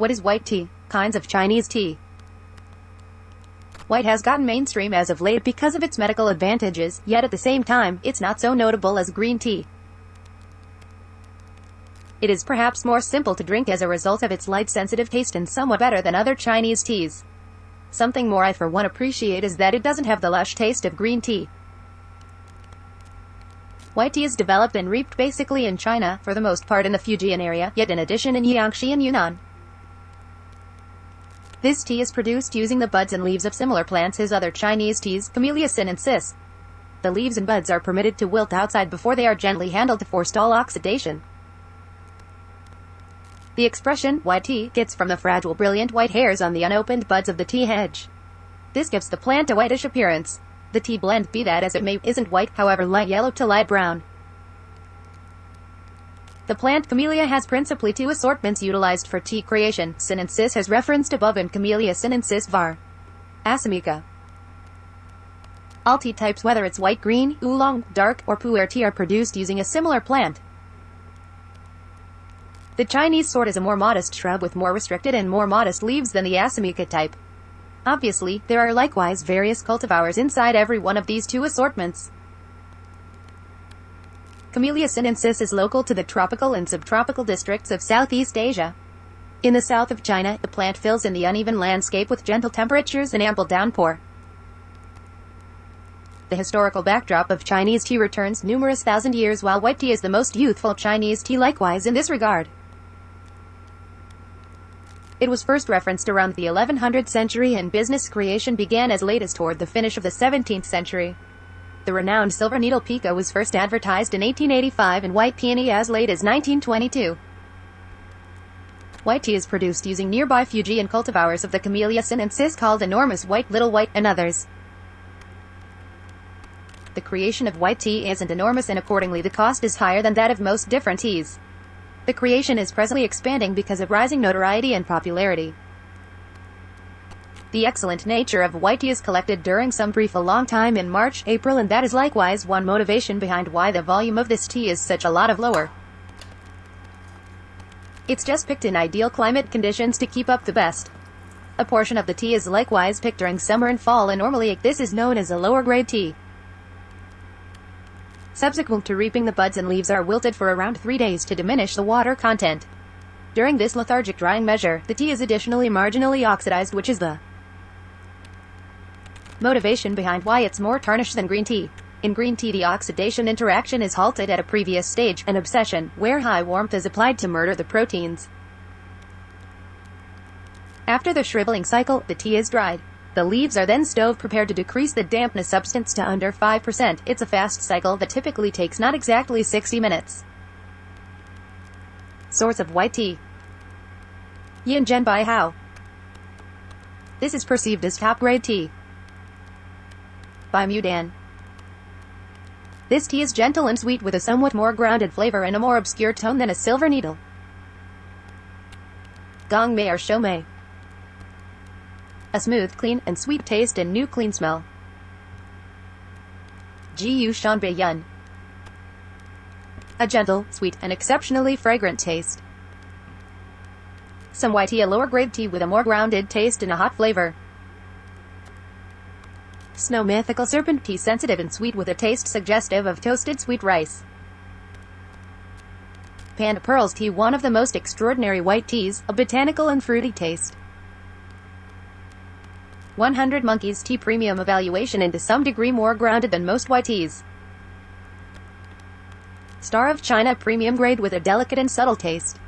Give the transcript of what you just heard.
What is white tea? Kinds of Chinese tea. White has gotten mainstream as of late because of its medical advantages, yet at the same time, it's not so notable as green tea. It is perhaps more simple to drink as a result of its light-sensitive taste and somewhat better than other Chinese teas. Something more I for one appreciate is that it doesn't have the lush taste of green tea. White tea is developed and reaped basically in China, for the most part in the Fujian area, yet in addition in Jiangxi and Yunnan. This tea is produced using the buds and leaves of similar plants as other Chinese teas, Camellia sinensis. The leaves and buds are permitted to wilt outside before they are gently handled to forestall oxidation. The expression, white tea, gets from the fragile brilliant white hairs on the unopened buds of the tea hedge. This gives the plant a whitish appearance. The tea blend, be that as it may, isn't white, however light yellow to light brown. The plant Camellia has principally two assortments utilized for tea creation, sinensis as referenced above and Camellia sinensis var. Assamica. All tea types, whether it's white, green, oolong, dark, or pu'er tea, are produced using a similar plant. The Chinese sort is a more modest shrub with more restricted and more modest leaves than the Assamica type. Obviously, there are likewise various cultivars inside every one of these two assortments. Camellia sinensis is local to the tropical and subtropical districts of Southeast Asia. In the south of China, the plant fills in the uneven landscape with gentle temperatures and ample downpour. The historical backdrop of Chinese tea returns numerous thousand years, while white tea is the most youthful Chinese tea likewise in this regard. It was first referenced around the 1100th century and business creation began as late as toward the finish of the 17th century. The renowned silver needle pica was first advertised in 1885 and white peony as late as 1922. White tea is produced using nearby Fujian cultivars of the Camellia sinensis called enormous white, little white, and others. The creation of white tea isn't enormous and accordingly the cost is higher than that of most different teas. The creation is presently expanding because of rising notoriety and popularity. The excellent nature of white tea is collected during some brief a long time in March, April, and that is likewise one motivation behind why the volume of this tea is such a lot of lower. It's just picked in ideal climate conditions to keep up the best. A portion of the tea is likewise picked during summer and fall and normally this is known as a lower grade tea. Subsequent to reaping, the buds and leaves are wilted for around 3 days to diminish the water content. During this lethargic drying measure, the tea is additionally marginally oxidized, which is the motivation behind why it's more tarnished than green tea. In green tea, the oxidation interaction is halted at a previous stage, an obsession, where high warmth is applied to murder the proteins. After the shriveling cycle, the tea is dried. The leaves are then stove prepared to decrease the dampness substance to under 5%. It's a fast cycle that typically takes not exactly 60 minutes. Source of white tea. Yin Zhen Bai Hao. This is perceived as top-grade tea. By Mudan. This tea is gentle and sweet with a somewhat more grounded flavor and a more obscure tone than a silver needle. Gong Mei or Shou Mei. A smooth, clean, and sweet taste and new clean smell. Jiu Shanbei Yun. A gentle, sweet, and exceptionally fragrant taste. Some white tea, a lower grade tea with a more grounded taste and a hot flavor. Snow Mythical Serpent tea, sensitive and sweet with a taste suggestive of toasted sweet rice. Panda Pearls tea, one of the most extraordinary white teas, a botanical and fruity taste. 100 Monkeys tea, premium evaluation and to some degree more grounded than most white teas. Star of China, premium grade with a delicate and subtle taste.